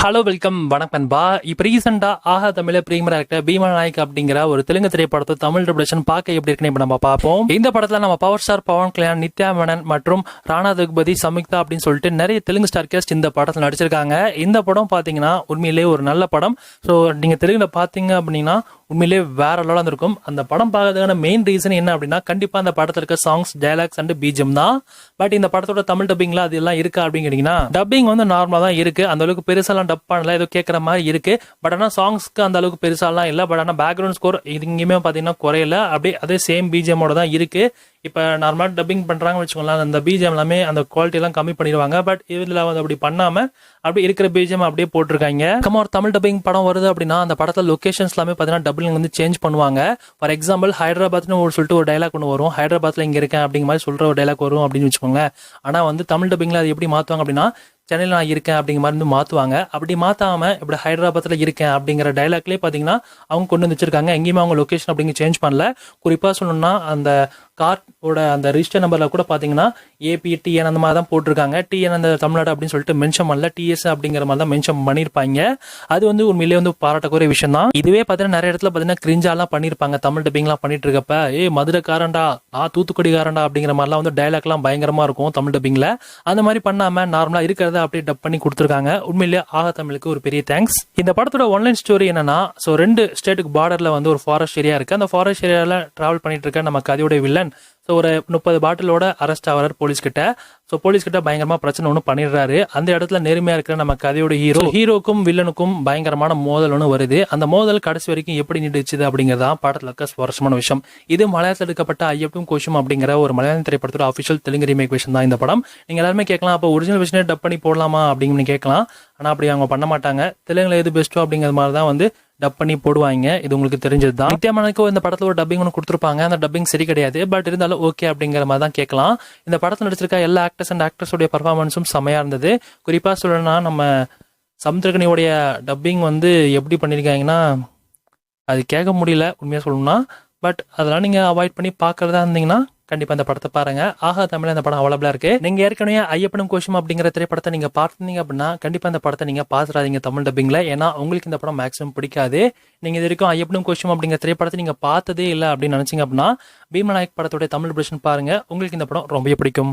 Hello welcome வணக்கம் நண்பா. இப்போ ரீசெண்டாக ஆஹா தமிழ பிரீமியர் ஆக்டர் பீமா நாயக் அப்படிங்கிற ஒரு தெலுங்கு திரைப்படத்தை தமிழ் டபிளேஷன் பார்க்க எப்படி இருக்குன்னு இப்போ நம்ம பார்ப்போம். இந்த படத்தில் நம்ம பவர் ஸ்டார் பவன் கல்யாண், நித்யா மேனன் மற்றும் ராணா தகுபதி, சமிக்தா அப்படின்னு சொல்லிட்டு நிறைய தெலுங்கு ஸ்டார் கேஸ்ட் இந்த படத்தில் நடிச்சிருக்காங்க. இந்த படம் பார்த்தீங்கன்னா உண்மையிலேயே ஒரு நல்ல படம். ஸோ நீங்கள் தெலுங்குல பார்த்தீங்க அப்படின்னா உண்மையிலேயே வேற லெவலாக இருக்கும். அந்த படம் பார்க்கறதுக்கான மெயின் ரீசன் என்ன அப்படின்னா கண்டிப்பாக அந்த படத்தில் இருக்க சாங்ஸ், டயலாக்ஸ் அண்ட் பிஜிஎம் தான். பட் இந்த படத்தோட தமிழ் டப்பிங்ல அது எல்லாம் இருக்கா அப்படின்னு கேட்டீங்கன்னா டப்பிங் வந்து நார்மலாக தான் இருக்கு. அந்த அளவுக்கு பெருசாலாம் டப் பண்ணல, ஏதோ கேட்குற மாதிரி இருக்கு. பட் ஆனால் சாங்ஸ்க்கு அந்த அளவுக்கு பெருசாலாம் இல்லை. பட் ஆனால் பேக்ரவுண்ட் ஸ்கோர் இது இங்கேயுமே பார்த்தீங்கன்னா குறையல, அப்படியே அதே சேம் பிஜிஎம்மோட தான் இருக்கு. இப்போ நார்மலாக டப்பிங் பண்ணுறாங்கன்னு வச்சுக்கோங்களேன், அந்த பிஜிஎம் எல்லாமே அந்த குவாலிட்டி எல்லாம் கம்மி பண்ணிடுவாங்க. பட் இதில் வந்து அப்படி பண்ணாமல் அப்படி இருக்கிற பிஜிஎம் அப்படியே போட்டிருக்காங்க. ஒரு தமிழ் டப்பிங் படம் வருது அப்படின்னா அந்த படத்தில் லொகேஷன்ஸ் எல்லாமே பார்த்தீங்கன்னா டப்பிங் வந்து சேஞ்ச் பண்ணுவாங்க. ஃபார் எக்ஸாம்பிள் ஹைதராபாத்னு சொல்லிட்டு ஒரு டைலாக் ஒன்று வரும், ஹைதராபாத்தில் இங்கே இருக்கேன் அப்படிங்கிற மாதிரி சொல்கிற ஒரு டைலாக் வரும் அப்படின்னு வச்சுக்கோங்க. ஆனால் வந்து தமிழ் டப்பிங்கில் அது எப்படி மாற்றுவாங்க அப்படின்னா சென்னையில் நான் இருக்கேன் அப்படிங்கிற மாதிரி வந்து மாற்றுவாங்க. அப்படி மாற்றாமல் இப்படி ஹைதராபாத்தில் இருக்கேன் அப்படிங்கிற டைலாக்லேயே பார்த்தீங்கன்னா அவங்க கொண்டு வந்து வச்சிருக்காங்க. எங்கேயுமே அவங்க லொக்கேஷன் அப்படிங்க சேஞ்ச் பண்ணல. குறிப்பாக சொல்லணும்னா அந்த கார்டோட அந்த ரிஜிஸ்டர் நம்பரில் கூட பார்த்தீங்கன்னா ஏபி, டிஎன் அந்த மாதிரி தான் போட்டிருக்காங்க. டிஎன் அந்த தமிழ்நாடு அப்படின்னு சொல்லிட்டு மென்ஷன் பண்ணல, டிஎஸ் அப்படிங்கிற மாதிரி தான் மென்ஷன் பண்ணியிருப்பாங்க. அது வந்து உண்மையிலேயே வந்து பாராட்டக்கூடிய விஷயம் தான். இதுவே பார்த்தீங்கன்னா நிறைய இடத்துல பார்த்தீங்கன்னா கிரிஞ்சாலாம் பண்ணியிருப்பாங்க. தமிழ் டப்பிங்லாம் பண்ணிட்டு இருக்கப்ப மதுரைக்காரண்டா, தூத்துக்குடிக்காரண்டா அப்படிங்கிற மாதிரிலாம் வந்து டைலாக்லாம் பயங்கரமாக இருக்கும் தமிழ் டப்பிங்கில். அந்த மாதிரி பண்ணாமல் நார்மலாக இருக்கிறத அப்படியே டப் பண்ணி கொடுத்துருக்காங்க. உண்மையிலேயே ஆஹா தமிழுக்கு ஒரு பெரிய தேங்க்ஸ். இந்த படத்தோட ஒன்லைன் ஸ்டோரி என்னன்னா, ஸோ 2 ஸ்டேட்டுக்கு பார்டரில் வந்து ஒரு ஃபாரஸ்ட் ஏரியா இருக்குது. அந்த ஃபாரஸ்ட் ஏரியாவில் ட்ராவல் பண்ணிட்டு இருக்க நம்ம கதையோட வில்லன் ஸோ ஒரு 30 பாட்டிலோட அரெஸ்ட் ஆகிறார் போலீஸ் கிட்ட. ஸோ போலீஸ் கிட்ட பயங்கரமா பிரச்சனை ஒன்று பண்ணிடுறாரு. அந்த இடத்துல நேர்மையா இருக்கிற நம்ம கதையோட ஹீரோக்கும் வில்லனுக்கும் பயங்கரமான மோதல் ஒன்று வருது. அந்த மோதல் கடைசி வரைக்கும் எப்படி நீடிச்சுது அப்படிங்கிறதா படத்தில் இருக்க சுவாரஸ்யமான விஷயம். இது மலையாளத்தில் எடுக்கப்பட்ட ஐயப்பன் கோஷம் அப்படிங்கிற ஒரு மலையாள திரைப்படத்தோட அஃபிஷியல் தெலுங்கு ரீமேக் விஷயம் தான் இந்த படம். நீங்க எல்லாருமே கேட்கலாம், அப்போ ஒரிஜினல் விஷயம் டப் பண்ணி போடலாமா அப்படின்னு கேட்கலாம். ஆனால் அப்படி அவங்க பண்ண மாட்டாங்க. தெலுங்குல எது பெஸ்ட்டோ அப்படிங்கிற மாதிரி தான் வந்து டப் பண்ணி போடுவாங்க. இது உங்களுக்கு தெரிஞ்சது தான். நித்யா மேனனுக்கு இந்த படத்துல ஒரு டப்பிங் ஒன்று கொடுத்துருப்பாங்க. அந்த டப்பிங் சரி கிடையாது, பட் இருந்தாலும் ஓகே அப்படிங்கிற மாதிரி தான் கேட்கலாம். இந்த படத்தில் நடிச்சிருக்க எல்லா ஆக்டர்ஸ் அண்ட் ஆக்டர்ஸோடைய பர்ஃபார்மன்ஸும் செமையா இருந்தது. குறிப்பா சொல்லணும்னா நம்ம சமுத்திரகனியோடைய டப்பிங் வந்து எப்படி பண்ணியிருக்காங்கன்னா அது கேட்க முடியல உண்மையாக சொல்லணும்னா. பட் அதெல்லாம் நீங்க அவாய்ட் பண்ணி பார்க்கறதா இருந்தீங்கன்னா கண்டிப்பா இந்த படத்தை பாருங்க. ஆஹா தமிழ் இந்த படம் அவைலபிளா இருக்கு. நீங்க ஏற்கனவே ஐயப்பனும் கோஷம் அப்படிங்கிற திரைப்படத்தை நீங்க பார்த்துருந்தீங்க அப்படின்னா கண்டிப்பா இந்த படத்தை நீங்க பார்த்துடாதீங்க தமிழ் டப்பிங்ல. ஏன்னா உங்களுக்கு இந்த படம் மேக்ஸிமம் பிடிக்காது. நீங்க இது வரைக்கும் ஐயப்பனும் கோஷம் அப்படிங்கிற திரைப்படத்தை நீங்க பார்த்ததே இல்லை அப்படின்னு நினைச்சீங்க அப்படின்னா பீமா நாயக் படத்தோட தமிழ் வெர்ஷன் பாருங்க. உங்களுக்கு இந்த படம் ரொம்ப பிடிக்கும்.